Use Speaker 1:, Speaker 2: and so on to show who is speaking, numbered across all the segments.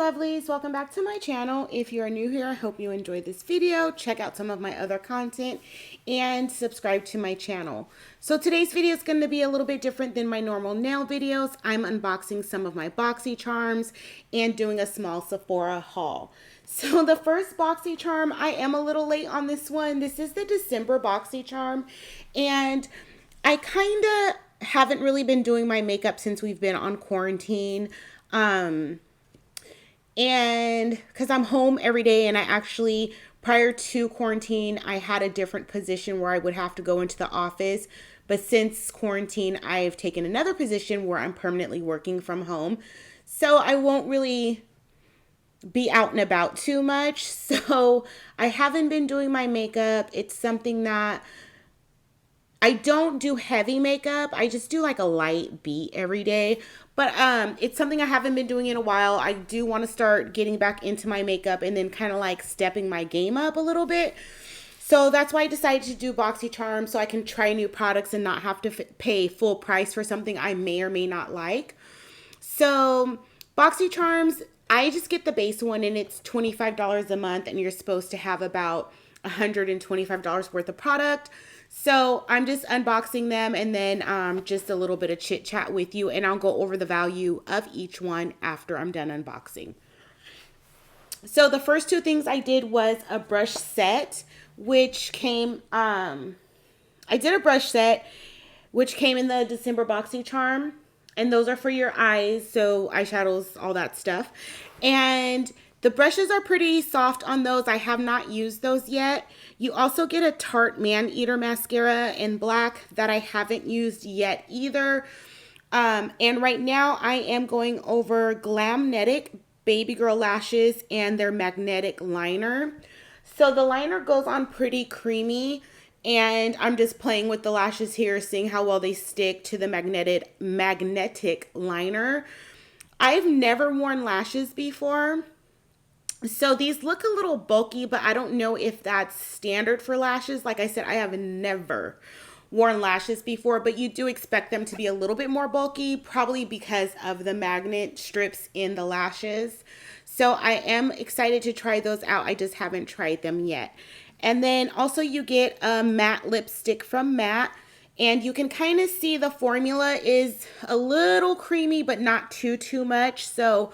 Speaker 1: lovelies, welcome back to my channel. If you are new here, I hope you enjoyed this video. Check out some of my other content and subscribe to my channel. So today's video is going to be a little bit different than my normal nail videos. I'm unboxing some of my Boxy Charms and doing a small Sephora haul. So the first Boxy Charm, I am a little late on this one. This is the December Boxy Charm, and I kind of haven't really been doing my makeup since we've been on quarantine. And because I'm home every day, and I actually, prior to quarantine, I had a different position where I would have to go into the office. But since quarantine, I've taken another position where I'm permanently working from home. So I won't really be out and about too much. So I haven't been doing my makeup. It's something that I don't do heavy makeup. I just do like a light beat every day. But it's something I haven't been doing in a while. I do want to start getting back into my makeup and then kind of like stepping my game up a little bit. So that's why I decided to do Boxy Charm, so I can try new products and not have to pay full price for something I may or may not like. So Boxy Charms, I just get the base one, and it's $25 a month, and you're supposed to have about $125 worth of product. So I'm just unboxing them, and then just a little bit of chit chat with you, and I'll go over the value of each one after I'm done unboxing. So the first two things I did was a brush set, which came, I did a brush set, which came in the December Boxy Charm, and those are for your eyes, so eyeshadows, all that stuff. And the brushes are pretty soft on those. I have not used those yet. You also get a Tarte Man Eater mascara in black that I haven't used yet either. And right now I am going over Glamnetic Baby Girl Lashes and their magnetic liner. So the liner goes on pretty creamy, and I'm just playing with the lashes here, seeing how well they stick to the magnetic liner. I've never worn lashes before, so these look a little bulky, but I don't know if that's standard for lashes. Like I said, I have never worn lashes before, but you do expect them to be a little bit more bulky, probably because of the magnet strips in the lashes. So I am excited to try those out. I just haven't tried them yet. And then also you get a matte lipstick from Matte, and you can kind of see the formula is a little creamy, but not too much. So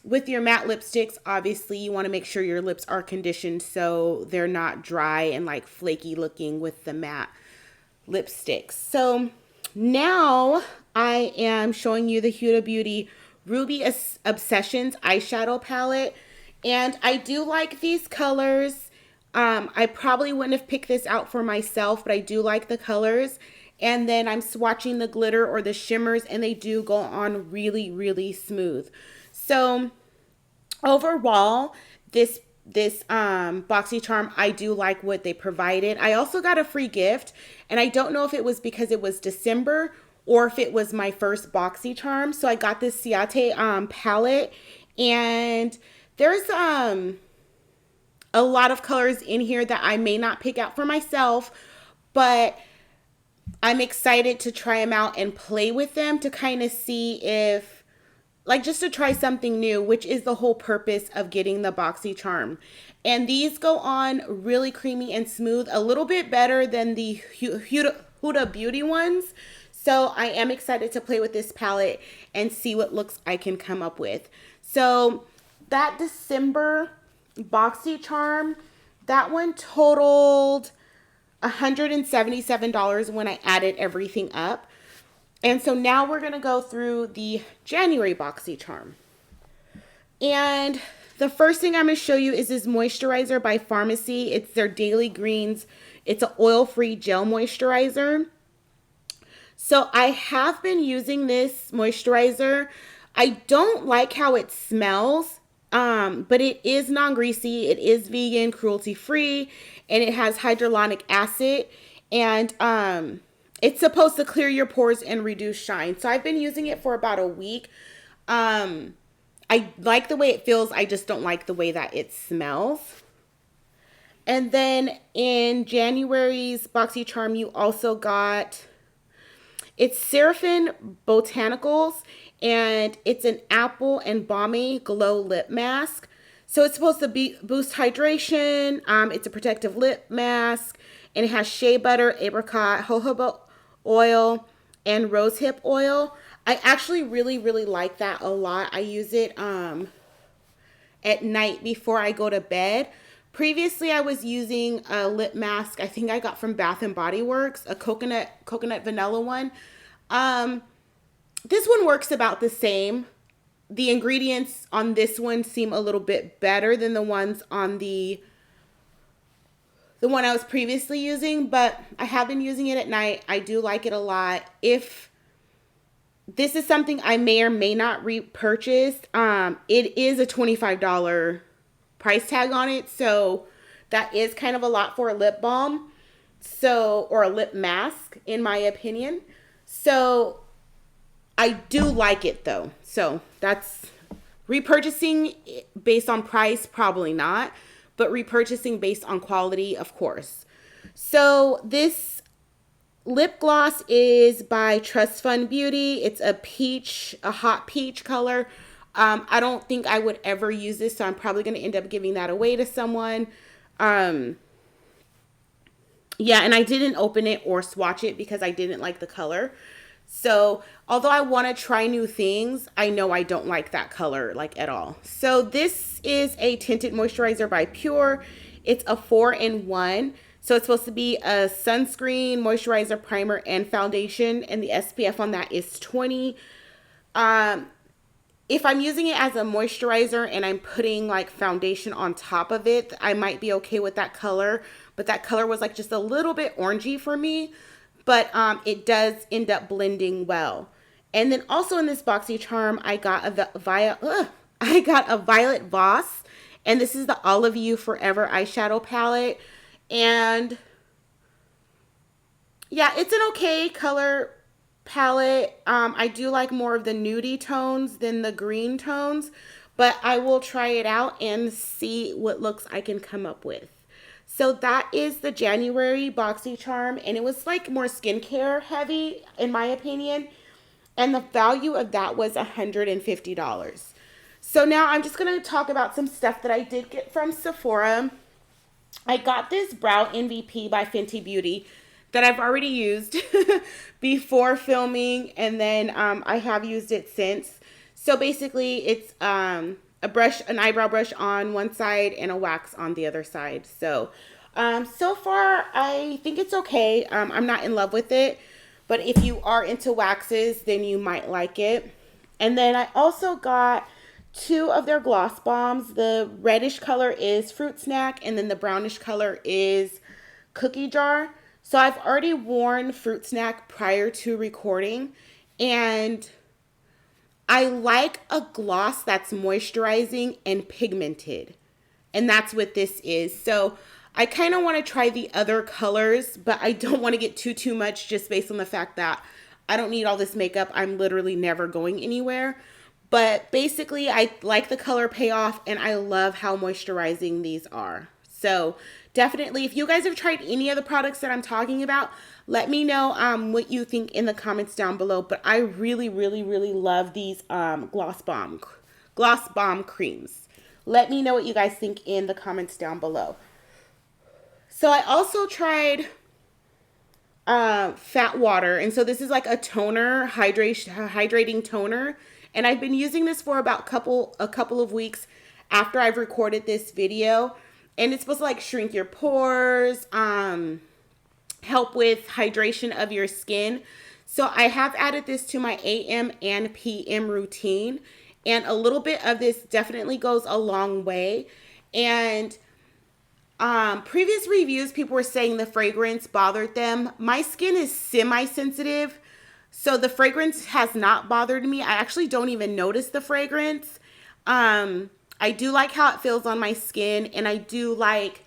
Speaker 1: with your matte lipsticks, obviously you want to make sure your lips are conditioned so they're not dry and like flaky looking with the matte lipsticks. So now I am showing you the Huda Beauty Ruby Obsessions eyeshadow palette, and I do like these colors. I probably wouldn't have picked this out for myself, but I do like the colors. And then I'm swatching the glitter or the shimmers, and they do go on really smooth. So overall, this Boxy Charm, I do like what they provided. I also got a free gift, and I don't know if it was because it was December or if it was my first Boxy Charm. So I got this Ciate palette, and there's a lot of colors in here that I may not pick out for myself, but I'm excited to try them out and play with them to kind of see if, like, just to try something new, which is the whole purpose of getting the Boxy Charm. And these go on really creamy and smooth, a little bit better than the Huda Beauty ones. So I am excited to play with this palette and see what looks I can come up with. So that December Boxy Charm, that one totaled $177 when I added everything up. And so now we're going to go through the January Boxy Charm. And the first thing I'm going to show you is this moisturizer by Pharmacy. It's their Daily Greens. It's an oil-free gel moisturizer. So I have been using this moisturizer. I don't like how it smells, but it is non-greasy. It is vegan, cruelty-free, and it has hyaluronic acid. And it's supposed to clear your pores and reduce shine. So I've been using it for about a week. I like the way it feels. I just don't like the way that it smells. And then in January's Boxy Charm, you also got, it's Seraphim Botanicals, and it's an apple and balmy glow lip mask. So it's supposed to boost hydration. It's a protective lip mask, and it has shea butter, apricot, jojoba oil, and rosehip oil. I actually really like that a lot. I use it at night before I go to bed. Previously, I was using a lip mask I think I got from Bath and Body Works, a coconut vanilla one. This one works about the same. The ingredients on this one seem a little bit better than the ones on the one I was previously using, but I have been using it at night. I do like it a lot. If this is something I may or may not repurchase, it is a $25 price tag on it, so that is kind of a lot for a lip balm, or a lip mask in my opinion. So I do like it though. So that's repurchasing based on price, probably not, but repurchasing based on quality, of course. So this lip gloss is by Trust Fund Beauty. It's a hot peach color. I don't think I would ever use this, so I'm probably going to end up giving that away to someone. Yeah, and I didn't open it or swatch it because I didn't like the color. So although I want to try new things, I know I don't like that color like at all. So this is a tinted moisturizer by Pure. It's a 4-in-1. So it's supposed to be a sunscreen, moisturizer, primer, and foundation. And the SPF on that is 20. If I'm using it as a moisturizer and I'm putting like foundation on top of it, I might be okay with that color. But that color was like just a little bit orangey for me. But it does end up blending well. And then also in this Boxy Charm, I got a Violet Voss. And this is the All of You Forever eyeshadow palette. And yeah, it's an okay color palette. I do like more of the nudie tones than the green tones, but I will try it out and see what looks I can come up with. So that is the January Boxy Charm, and it was like more skincare heavy in my opinion, and the value of that was $150. So now I'm just going to talk about some stuff that I did get from Sephora. I got this Brow MVP by Fenty Beauty that I've already used before filming, and then I have used it since. So basically it's an eyebrow brush on one side and a wax on the other side. So so far I think it's okay. I'm not in love with it, but if you are into waxes, then you might like it. And then I also got 2 of their gloss bombs. The reddish color is Fruit Snack, and then the brownish color is Cookie Jar. So I've already worn Fruit Snack prior to recording, and I like a gloss that's moisturizing and pigmented, and that's what this is. So I kind of want to try the other colors, but I don't want to get too much just based on the fact that I don't need all this makeup. I'm literally never going anywhere. But basically, I like the color payoff, and I love how moisturizing these are. So definitely, if you guys have tried any of the products that I'm talking about, let me know what you think in the comments down below. But I really love these gloss bomb creams. Let me know what you guys think in the comments down below. So I also tried Fat Water, and so this is like a toner, hydrating toner. And I've been using this for about a couple of weeks after I've recorded this video. And it's supposed to like shrink your pores, help with hydration of your skin. So I have added this to my AM and PM routine. And a little bit of this definitely goes a long way. And previous reviews, people were saying the fragrance bothered them. My skin is semi-sensitive, so the fragrance has not bothered me. I actually don't even notice the fragrance. I do like how it feels on my skin, and I do like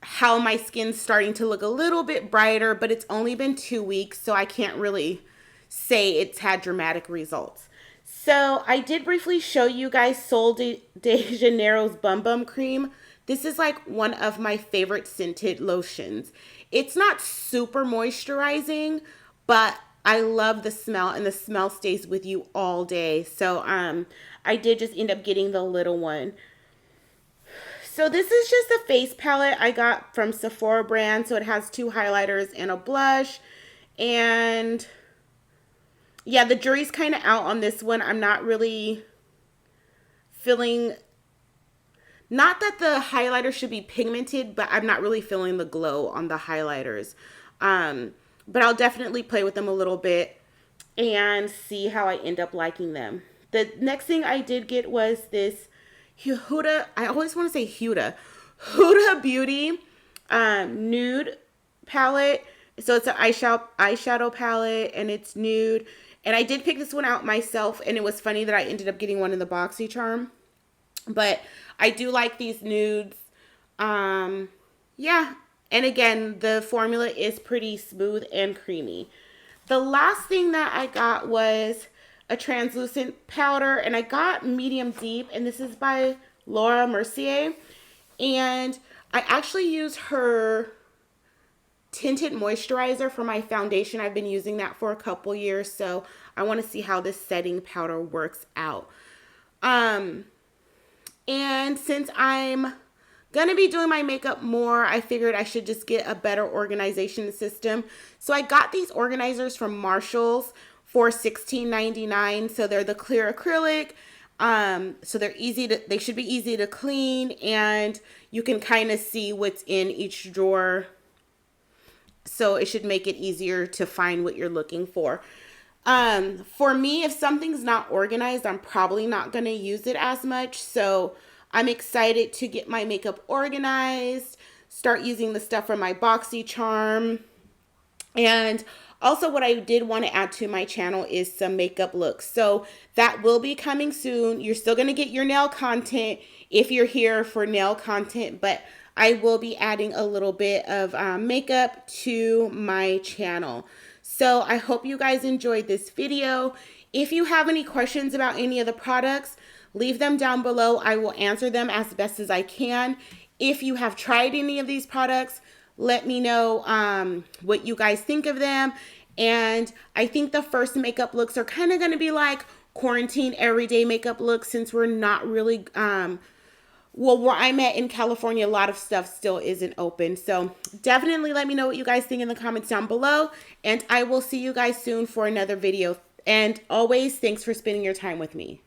Speaker 1: how my skin's starting to look a little bit brighter, but it's only been 2 weeks, so I can't really say it's had dramatic results. So I did briefly show you guys Sol de Janeiro's Bum Bum Cream. This is like one of my favorite scented lotions. It's not super moisturizing, but I love the smell, and the smell stays with you all day. So I did just end up getting the little one. So this is just a face palette I got from Sephora brand. So it has 2 highlighters and a blush. And yeah, the jury's kind of out on this one. I'm not really feeling, not that the highlighter should be pigmented, but I'm not really feeling the glow on the highlighters. But I'll definitely play with them a little bit and see how I end up liking them. The next thing I did get was this Huda, I always want to say Huda Beauty nude palette. So it's an eyeshadow palette, and it's nude. And I did pick this one out myself, and it was funny that I ended up getting one in the Boxy Charm. But I do like these nudes. Yeah. And again, the formula is pretty smooth and creamy. The last thing that I got was a translucent powder, and I got medium deep, and this is by Laura Mercier. And I actually use her tinted moisturizer for my foundation. I've been using that for a couple years, so I want to see how this setting powder works out. And since I'm gonna be doing my makeup more, I figured I should just get a better organization system. So I got these organizers from Marshall's for $16.99. So they're the clear acrylic. So they should be easy to clean, and you can kind of see what's in each drawer. So it should make it easier to find what you're looking for. For me, if something's not organized, I'm probably not going to use it as much. So I'm excited to get my makeup organized, start using the stuff from my Boxy Charm. And also what I did want to add to my channel is some makeup looks. So that will be coming soon. You're still going to get your nail content if you're here for nail content, but I will be adding a little bit of makeup to my channel. So I hope you guys enjoyed this video. If you have any questions about any of the products, leave them down below. I will answer them as best as I can. If you have tried any of these products, let me know what you guys think of them. And I think the first makeup looks are kind of going to be like quarantine everyday makeup looks, since we're not really, well, where I'm at in California, a lot of stuff still isn't open. So definitely let me know what you guys think in the comments down below. And I will see you guys soon for another video. And always, thanks for spending your time with me.